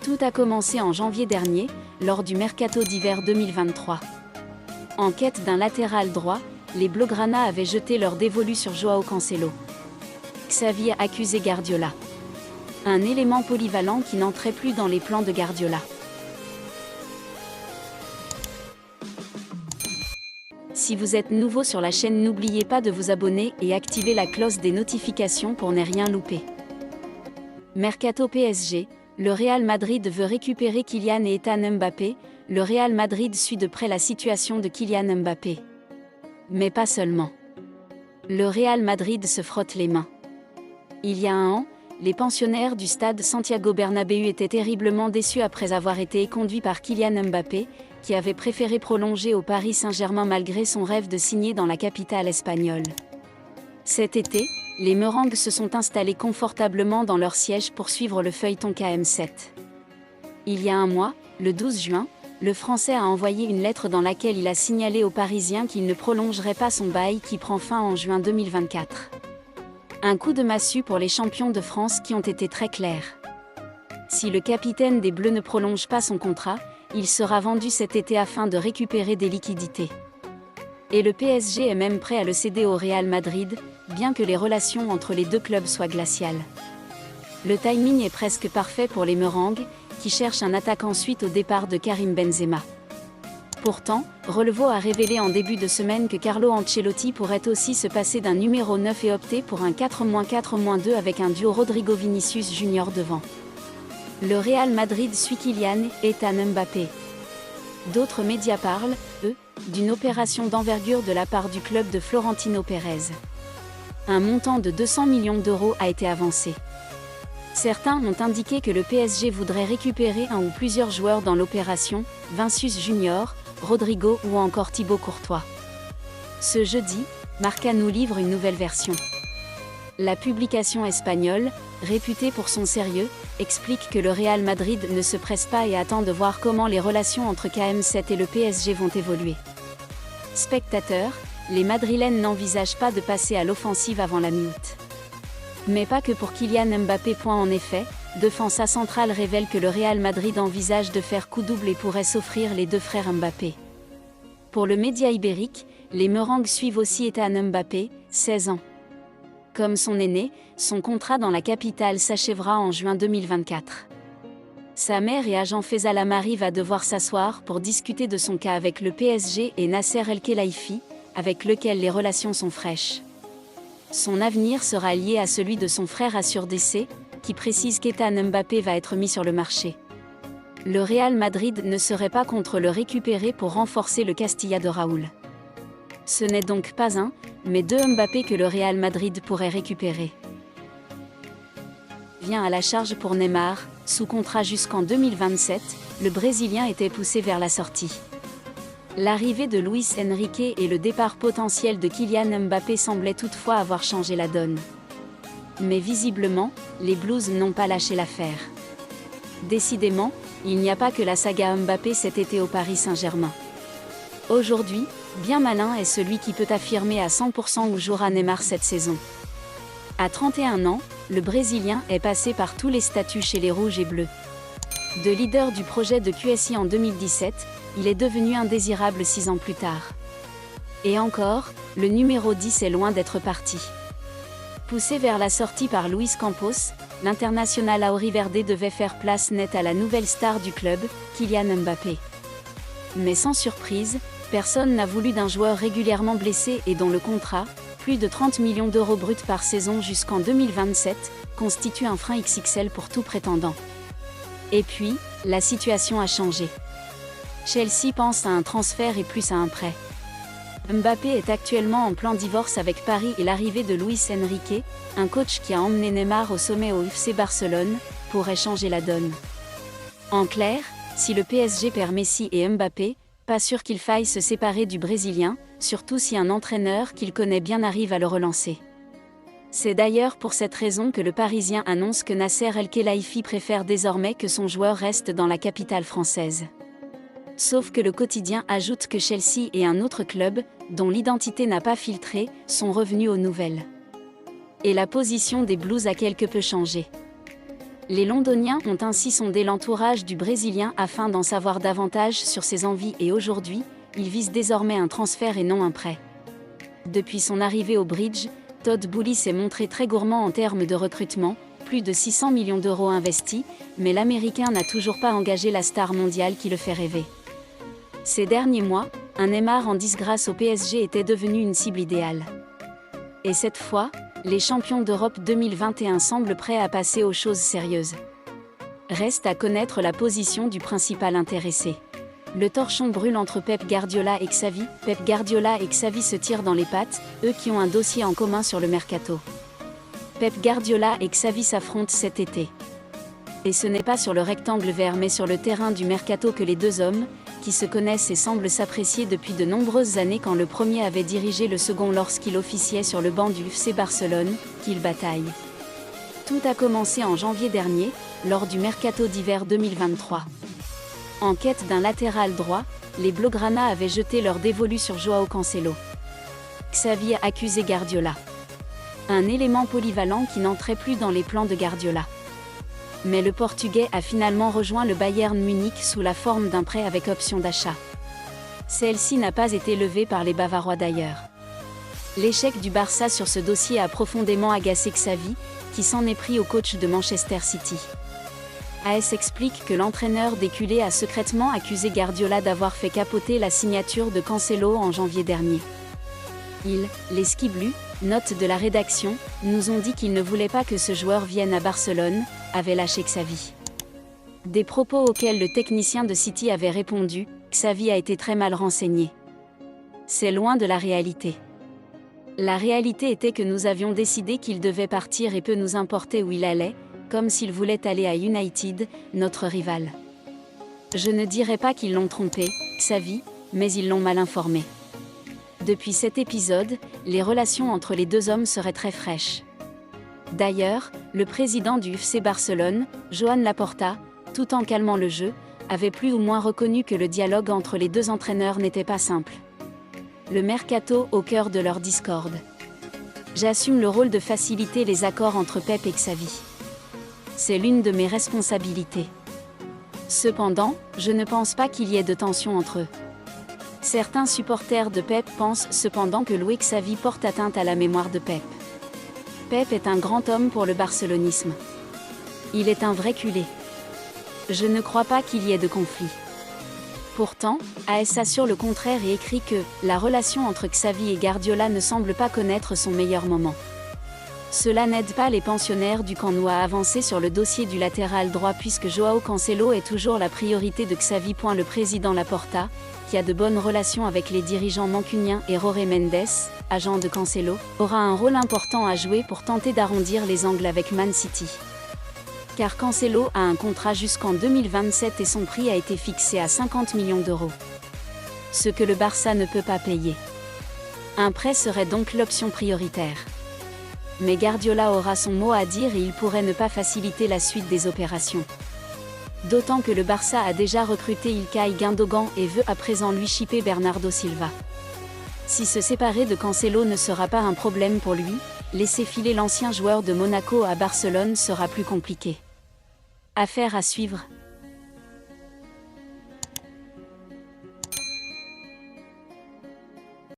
Tout a commencé en janvier dernier, lors du mercato d'hiver 2023. En quête d'un latéral droit, les Blaugrana avaient jeté leur dévolu sur Joao Cancelo. Xavi a accusé Guardiola. Un élément polyvalent qui n'entrait plus dans les plans de Guardiola. Si vous êtes nouveau sur la chaîne, n'oubliez pas de vous abonner et activer la cloche des notifications pour ne rien louper. Mercato PSG, le Real Madrid veut récupérer Kylian et Ethan Mbappé. Le Real Madrid suit de près la situation de Kylian Mbappé. Mais pas seulement. Le Real Madrid se frotte les mains. Il y a un an, les pensionnaires du stade Santiago Bernabéu étaient terriblement déçus après avoir été éconduits par Kylian Mbappé, qui avait préféré prolonger au Paris Saint-Germain malgré son rêve de signer dans la capitale espagnole. Cet été, les Merengues se sont installés confortablement dans leur siège pour suivre le feuilleton KM7. Il y a un mois, le 12 juin, le Français a envoyé une lettre dans laquelle il a signalé aux Parisiens qu'il ne prolongerait pas son bail qui prend fin en juin 2024. Un coup de massue pour les champions de France qui ont été très clairs. Si le capitaine des Bleus ne prolonge pas son contrat, il sera vendu cet été afin de récupérer des liquidités. Et le PSG est même prêt à le céder au Real Madrid, bien que les relations entre les deux clubs soient glaciales. Le timing est presque parfait pour les Merengues, qui cherchent un attaquant suite au départ de Karim Benzema. Pourtant, Relevo a révélé en début de semaine que Carlo Ancelotti pourrait aussi se passer d'un numéro 9 et opter pour un 4-4-2 avec un duo Rodrigo-Vinicius Junior devant. Le Real Madrid suit Kylian et Ethan Mbappé. D'autres médias parlent, eux, d'une opération d'envergure de la part du club de Florentino Pérez. Un montant de 200 millions d'euros a été avancé. Certains ont indiqué que le PSG voudrait récupérer un ou plusieurs joueurs dans l'opération, Vinicius Junior, Rodrigo ou encore Thibaut Courtois. Ce jeudi, Marca nous livre une nouvelle version. La publication espagnole, réputée pour son sérieux, explique que le Real Madrid ne se presse pas et attend de voir comment les relations entre KM7 et le PSG vont évoluer. Spectateurs, les Madrilènes n'envisagent pas de passer à l'offensive avant la mi-août. Mais pas que pour Kylian Mbappé. En effet, Defensa Central révèle que le Real Madrid envisage de faire coup double et pourrait s'offrir les deux frères Mbappé. Pour le média ibérique, les Merengues suivent aussi Ethan Mbappé, 16 ans. Comme son aîné, son contrat dans la capitale s'achèvera en juin 2024. Sa mère et agent Faisal Amari va devoir s'asseoir pour discuter de son cas avec le PSG et Nasser El-Khelaifi, avec lequel les relations sont fraîches. Son avenir sera lié à celui de son frère Assur DC, qui précise qu'Ethan Mbappé va être mis sur le marché. Le Real Madrid ne serait pas contre le récupérer pour renforcer le Castilla de Raúl. Ce n'est donc pas un, mais deux Mbappé que le Real Madrid pourrait récupérer. Vient à la charge pour Neymar, sous contrat jusqu'en 2027, le Brésilien était poussé vers la sortie. L'arrivée de Luis Enrique et le départ potentiel de Kylian Mbappé semblaient toutefois avoir changé la donne. Mais visiblement, les Blues n'ont pas lâché l'affaire. Décidément, il n'y a pas que la saga Mbappé cet été au Paris Saint-Germain. Aujourd'hui, bien malin est celui qui peut affirmer à 100% où jouera Neymar cette saison. À 31 ans, le Brésilien est passé par tous les statuts chez les Rouges et Bleus. De leader du projet de QSI en 2017, il est devenu indésirable 6 ans plus tard. Et encore, le numéro 10 est loin d'être parti. Poussé vers la sortie par Luis Campos, l'international auriverde devait faire place nette à la nouvelle star du club, Kylian Mbappé. Mais sans surprise, personne n'a voulu d'un joueur régulièrement blessé et dont le contrat, plus de 30 millions d'euros bruts par saison jusqu'en 2027, constitue un frein XXL pour tout prétendant. Et puis, la situation a changé. Chelsea pense à un transfert et plus à un prêt. Mbappé est actuellement en plan divorce avec Paris et l'arrivée de Luis Enrique, un coach qui a emmené Neymar au sommet au FC Barcelone, pourrait changer la donne. En clair, si le PSG perd Messi et Mbappé, pas sûr qu'il faille se séparer du Brésilien, surtout si un entraîneur qu'il connaît bien arrive à le relancer. C'est d'ailleurs pour cette raison que le Parisien annonce que Nasser El-Khelaifi préfère désormais que son joueur reste dans la capitale française. Sauf que le quotidien ajoute que Chelsea et un autre club, dont l'identité n'a pas filtré, sont revenus aux nouvelles. Et la position des Blues a quelque peu changé. Les Londoniens ont ainsi sondé l'entourage du Brésilien afin d'en savoir davantage sur ses envies et aujourd'hui, il vise désormais un transfert et non un prêt. Depuis son arrivée au Bridge, Todd Boehly s'est montré très gourmand en termes de recrutement, plus de 600 millions d'euros investis, mais l'Américain n'a toujours pas engagé la star mondiale qui le fait rêver. Ces derniers mois, un Neymar en disgrâce au PSG était devenu une cible idéale. Et cette fois, les champions d'Europe 2021 semblent prêts à passer aux choses sérieuses. Reste à connaître la position du principal intéressé. Le torchon brûle entre Pep Guardiola et Xavi. Pep Guardiola et Xavi se tirent dans les pattes, eux qui ont un dossier en commun sur le mercato. Pep Guardiola et Xavi s'affrontent cet été. Et ce n'est pas sur le rectangle vert mais sur le terrain du mercato que les deux hommes, qui se connaissent et semblent s'apprécier depuis de nombreuses années quand le premier avait dirigé le second lorsqu'il officiait sur le banc du FC Barcelone, qu'ils bataillent. Tout a commencé en janvier dernier, lors du mercato d'hiver 2023. En quête d'un latéral droit, les Blaugrana avaient jeté leur dévolu sur Joao Cancelo. Xavi a accusé Guardiola. Un élément polyvalent qui n'entrait plus dans les plans de Guardiola. Mais le Portugais a finalement rejoint le Bayern Munich sous la forme d'un prêt avec option d'achat. Celle-ci n'a pas été levée par les Bavarois d'ailleurs. L'échec du Barça sur ce dossier a profondément agacé Xavi, qui s'en est pris au coach de Manchester City. AS explique que l'entraîneur des culés a secrètement accusé Guardiola d'avoir fait capoter la signature de Cancelo en janvier dernier. Les Skiblus, note de la rédaction, nous ont dit qu'ils ne voulaient pas que ce joueur vienne à Barcelone, avait lâché Xavi. Des propos auxquels le technicien de City avait répondu, Xavi a été très mal renseigné. C'est loin de la réalité. La réalité était que nous avions décidé qu'il devait partir et peu nous importait où il allait, comme s'il voulait aller à United, notre rival. Je ne dirais pas qu'ils l'ont trompé, Xavi, mais ils l'ont mal informé. Depuis cet épisode, les relations entre les deux hommes seraient très fraîches. D'ailleurs, le président du FC Barcelone, Joan Laporta, tout en calmant le jeu, avait plus ou moins reconnu que le dialogue entre les deux entraîneurs n'était pas simple. Le mercato au cœur de leur discorde. J'assume le rôle de faciliter les accords entre Pep et Xavi. C'est l'une de mes responsabilités. Cependant, je ne pense pas qu'il y ait de tension entre eux. Certains supporters de Pep pensent cependant que Louis Xavi porte atteinte à la mémoire de Pep. Pep est un grand homme pour le barcelonisme. Il est un vrai culé. Je ne crois pas qu'il y ait de conflit. Pourtant, AS assure le contraire et écrit que la relation entre Xavi et Guardiola ne semble pas connaître son meilleur moment. Cela n'aide pas les pensionnaires du Camp Nou à avancer sur le dossier du latéral droit puisque Joao Cancelo est toujours la priorité de Xavi. Le président Laporta, qui a de bonnes relations avec les dirigeants mancuniens et Jorge Mendes, agent de Cancelo, aura un rôle important à jouer pour tenter d'arrondir les angles avec Man City. Car Cancelo a un contrat jusqu'en 2027 et son prix a été fixé à 50 millions d'euros. Ce que le Barça ne peut pas payer. Un prêt serait donc l'option prioritaire. Mais Guardiola aura son mot à dire et il pourrait ne pas faciliter la suite des opérations. D'autant que le Barça a déjà recruté Ilkay Gündogan et veut à présent lui shipper Bernardo Silva. Si se séparer de Cancelo ne sera pas un problème pour lui, laisser filer l'ancien joueur de Monaco à Barcelone sera plus compliqué. Affaire à suivre.